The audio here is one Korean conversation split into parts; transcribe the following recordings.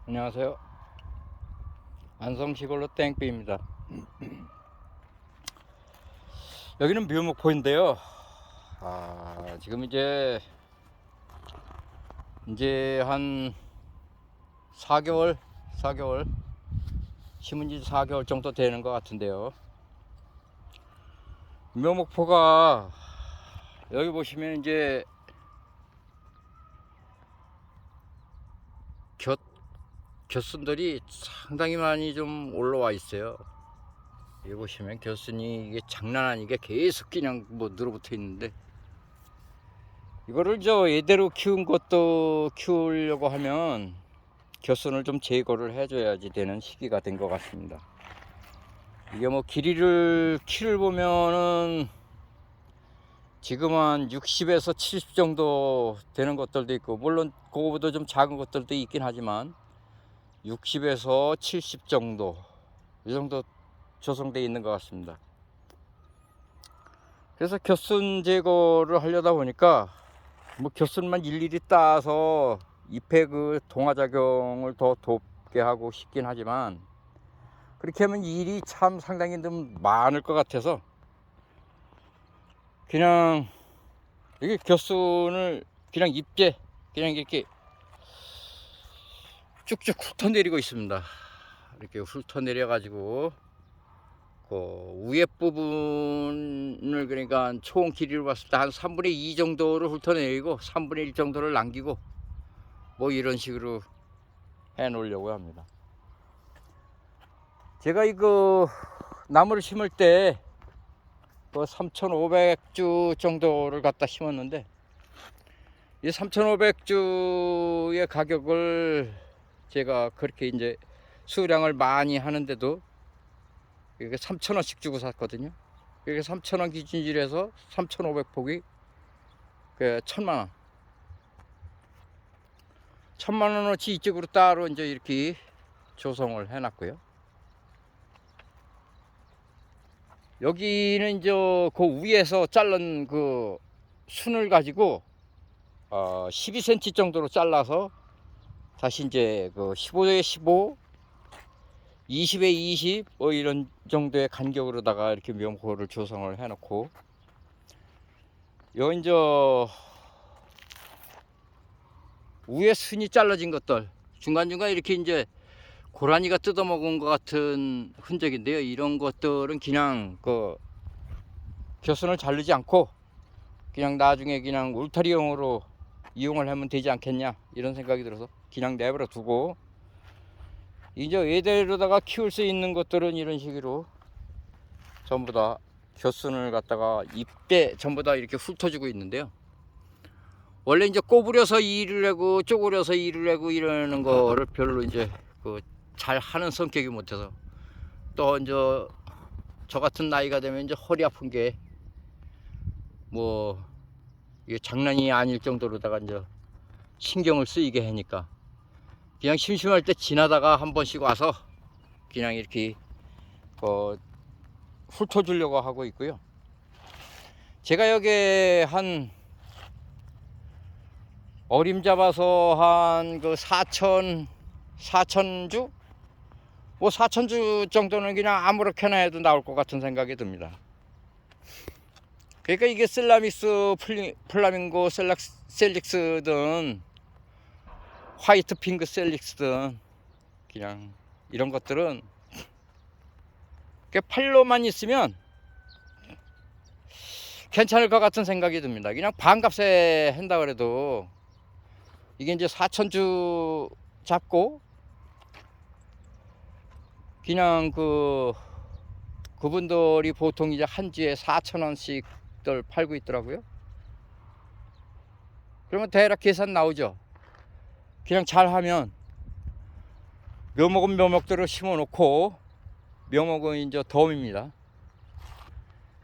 안녕하세요. 안성시골로 땡삐입니다. 여기는 묘목포인데요. 지금 이제 한 4개월 심은 지 4개월 정도 되는 것 같은데요. 묘목포가 여기 보시면 이제 곁순들이 상당히 많이 좀 올라와 있어요. 여기 보시면 곁순이 이게 장난 아니게 계속 그냥 뭐 늘어붙어 있는데, 이거를 이대로 키우려고 하면 곁순을 좀 제거를 해줘야지 되는 시기가 된 것 같습니다. 이게 뭐 키를 보면은 지금 한 60에서 70 정도 되는 것들도 있고, 물론 그거보다 좀 작은 것들도 있긴 하지만 60에서 70 정도, 이 정도 조성되어 있는 것 같습니다. 그래서 곁순 제거를 하려다 보니까 뭐 곁순만 일일이 따서 잎의 그 동화작용을 더 돕게 하고 싶긴 하지만, 그렇게 하면 일이 참 상당히 좀 많을 것 같아서 그냥 이게 곁순을 그냥 잎제 그냥 이렇게 쭉쭉 훑어내리고 있습니다. 이렇게 훑어내려 가지고 그 위에 부분을, 그러니까 총 길이로 봤을 때 한 3분의 2 정도를 훑어내리고 3분의 1 정도를 남기고 뭐 이런 식으로 해 놓으려고 합니다. 제가 이거 나무를 심을 때 3,500주 정도를 갖다 심었는데, 이 3,500주의 가격을 제가 그렇게 이제 수량을 많이 하는데도 이게 3,000원씩 주고 샀거든요. 이게 3,000원 기준으로 해서 3,500폭이 1,000만 원어치 이쪽으로 따로 이제 이렇게 조성을 해놨고요. 여기는 이제 그 위에서 자른 그 순을 가지고 12cm 정도로 잘라서 다시 이제 그 15에 15, 20에 20 뭐 이런 정도의 간격으로다가 이렇게 묘목포를 조성을 해놓고, 요 이제 위에 순이 잘라진 것들 중간중간 이렇게 이제 고라니가 뜯어먹은 것 같은 흔적인데요. 이런 것들은 그냥 그 곁순을 자르지 않고 그냥 나중에 그냥 울타리용으로 이용을 하면 되지 않겠냐, 이런 생각이 들어서 그냥 내버려 두고, 이제 이대로다가 키울 수 있는 것들은 이런 식으로 전부 다 곁순을 갖다가 잎대 전부 다 이렇게 훑어주고 있는데요. 원래 이제 꼬부려서 일을 하고 쪼그려서 일을 하고 이러는 거를 별로 이제 잘 하는 성격이 못해서, 또 이제 저 같은 나이가 되면 이제 허리 아픈 게 뭐 이게 장난이 아닐 정도로다가 이제 신경을 쓰이게 하니까 그냥 심심할 때 지나다가 한 번씩 와서 그냥 이렇게 훑어주려고 하고 있고요. 제가 여기 한 어림잡아서 한 4,000주? 뭐 4,000주 정도는 그냥 아무렇게나 해도 나올 것 같은 생각이 듭니다. 그러니까 이게 셀라믹스, 플라밍고, 셀릭스든 화이트 핑크 셀릭스든 그냥 이런 것들은 팔로만 있으면 괜찮을 것 같은 생각이 듭니다. 그냥 반값에 한다 그래도 이게 이제 4,000주 잡고 그냥 그분들이 보통 이제 한 주에 4,000원씩들 팔고 있더라고요. 그러면 대략 계산 나오죠. 그냥 잘하면 묘목은 묘목대로 심어 놓고, 묘목은 이제 덤입니다.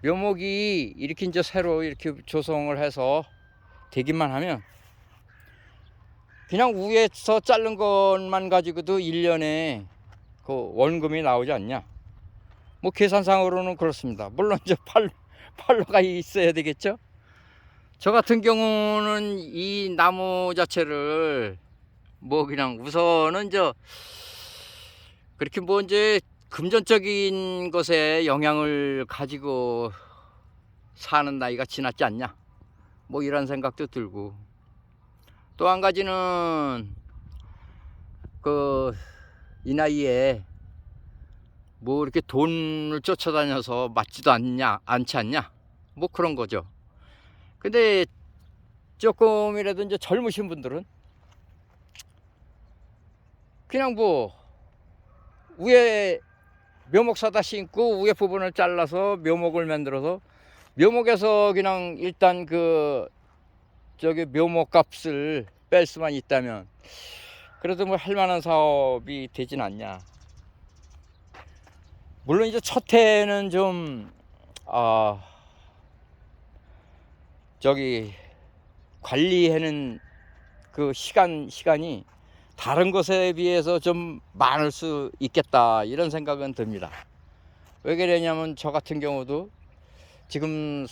묘목이 이렇게 이제 새로 이렇게 조성을 해서 되기만 하면 그냥 위에서 자른 것만 가지고도 1년에 원금이 나오지 않냐. 뭐 계산상으로는 그렇습니다. 물론 이제 팔로가 있어야 되겠죠. 저 같은 경우는 이 나무 자체를 뭐 그냥 우선은 그렇게 뭐 이제 금전적인 것에 영향을 가지고 사는 나이가 지났지 않냐, 뭐 이런 생각도 들고, 또 한 가지는 이 나이에 뭐 이렇게 돈을 쫓아다녀서 맞지도 않지 않냐, 뭐 그런 거죠. 근데 조금이라도 이제 젊으신 분들은 그냥 뭐 위에 묘목 사다 심고 위에 부분을 잘라서 묘목을 만들어서 묘목에서 그냥 일단 묘목 값을 뺄 수만 있다면 그래도 뭐 할 만한 사업이 되진 않냐. 물론 이제 첫 해는 좀 관리하는 시간이 다른 것에 비해서 좀 많을 수 있겠다, 이런 생각은 듭니다. 왜 그러냐면 저 같은 경우도 지금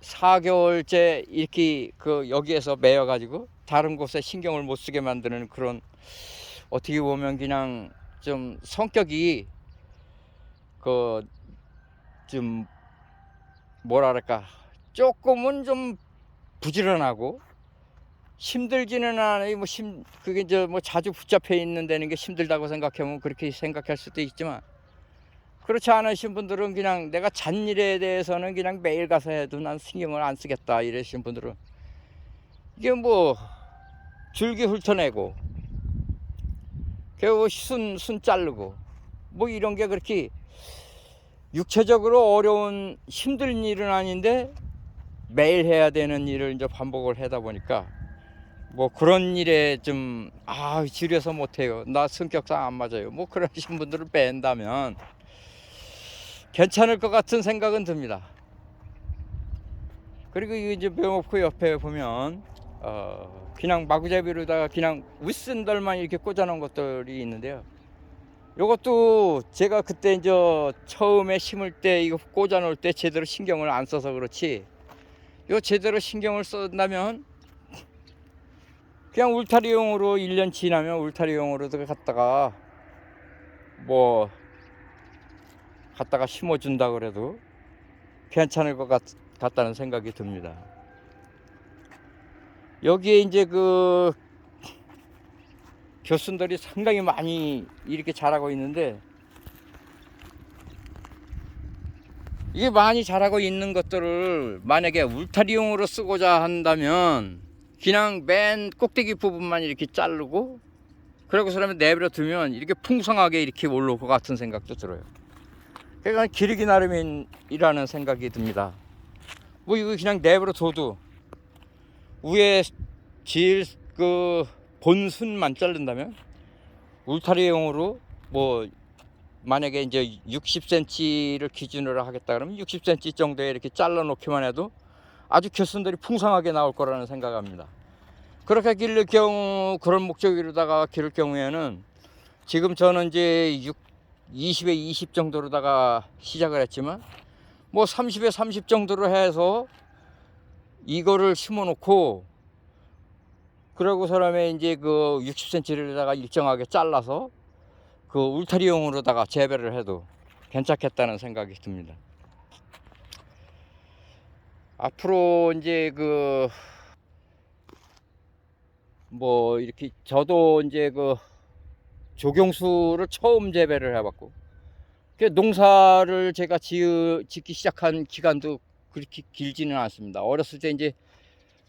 4개월째 이렇게 여기에서 매여 가지고 다른 곳에 신경을 못 쓰게 만드는 그런, 어떻게 보면 그냥 좀 성격이 좀 뭐랄까 조금은 좀 부지런하고 힘들지는 않아요. 그게 이제 뭐 자주 붙잡혀 있는 데는 게 힘들다고 생각하면 그렇게 생각할 수도 있지만, 그렇지 않으신 분들은 그냥 내가 잔일에 대해서는 그냥 매일 가서 해도 난 신경을 안 쓰겠다 이러신 분들은 이게 뭐 줄기 훑어내고 순 자르고 뭐 이런 게 그렇게 육체적으로 어려운 힘든 일은 아닌데 매일 해야 되는 일을 이제 반복을 하다 보니까 뭐 그런 일에 좀 지려서 못해요, 나 성격상 안 맞아요, 뭐 그러신 분들을 뺀다면 괜찮을 것 같은 생각은 듭니다. 그리고 이제 묘목구 옆에 보면 그냥 마구잡이로다가 그냥 윗선들만 이렇게 꽂아 놓은 것들이 있는데요. 요것도 제가 그때 이제 처음에 심을 때 이거 꽂아 놓을 때 제대로 신경을 안 써서 그렇지, 요 제대로 신경을 썼다면 그냥 울타리용으로 1년 지나면 울타리용으로 갖다가 심어준다 그래도 괜찮을 것 같다는 생각이 듭니다. 여기에 이제 겨순들이 상당히 많이 이렇게 자라고 있는데, 이게 많이 자라고 있는 것들을 만약에 울타리용으로 쓰고자 한다면 그냥 맨 꼭대기 부분만 이렇게 자르고 그러고 그러면 내버려 두면 이렇게 풍성하게 이렇게 올라올 것 같은 생각도 들어요. 그러니까 기르기 나름이라는 생각이 듭니다. 뭐 이거 그냥 내버려 둬도 위에 제일 본순만 자른다면 울타리용으로 뭐 만약에 이제 60cm를 기준으로 하겠다 그러면 60cm 정도에 이렇게 잘라 놓기만 해도 아주 겨순들이 풍성하게 나올 거라는 생각합니다. 그렇게 기를 경우, 그런 목적으로다가 기를 경우에는 지금 저는 이제 20에 20 정도로다가 시작을 했지만 뭐 30에 30 정도로 해서 이거를 심어 놓고 그러고 사람의 이제 60cm를다가 일정하게 잘라서 울타리용으로다가 재배를 해도 괜찮겠다는 생각이 듭니다. 앞으로 이제 뭐 이렇게 저도 이제 조경수를 처음 재배를 해봤고, 농사를 제가 짓기 시작한 기간도 그렇게 길지는 않습니다. 어렸을 때 이제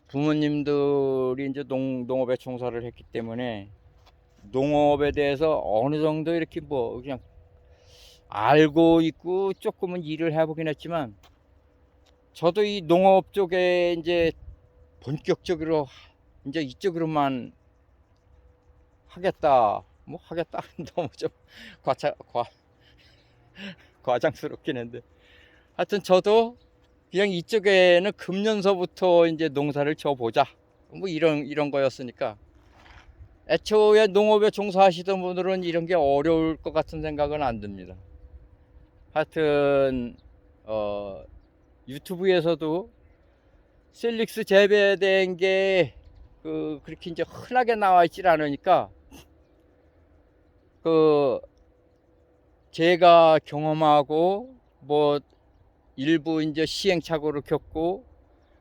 부모님들이 이제 농업에 종사를 했기 때문에 농업에 대해서 어느 정도 이렇게 뭐 그냥 알고 있고 조금은 일을 해보긴 했지만, 저도 이 농업 쪽에 이제 본격적으로 이제 이쪽으로만 하겠다, 뭐 하겠다 너무 좀 과장스럽긴 한데, 하여튼 저도 그냥 이쪽에는 금년서부터 이제 농사를 져보자, 뭐 이런 거였으니까, 애초에 농업에 종사하시던 분들은 이런 게 어려울 것 같은 생각은 안 듭니다. 하여튼 유튜브에서도 셀릭스 재배된 게 그렇게 이제 흔하게 나와 있질 않으니까 그 제가 경험하고 뭐 일부 이제 시행착오를 겪고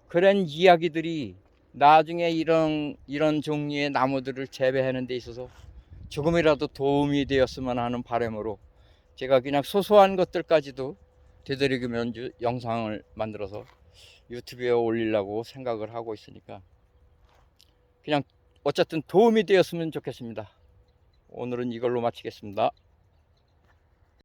그런 이야기들이 나중에 이런 종류의 나무들을 재배하는 데 있어서 조금이라도 도움이 되었으면 하는 바람으로 제가 그냥 소소한 것들까지도 되도록이면 영상을 만들어서 유튜브에 올리려고 생각을 하고 있으니까 그냥 어쨌든 도움이 되었으면 좋겠습니다. 오늘은 이걸로 마치겠습니다.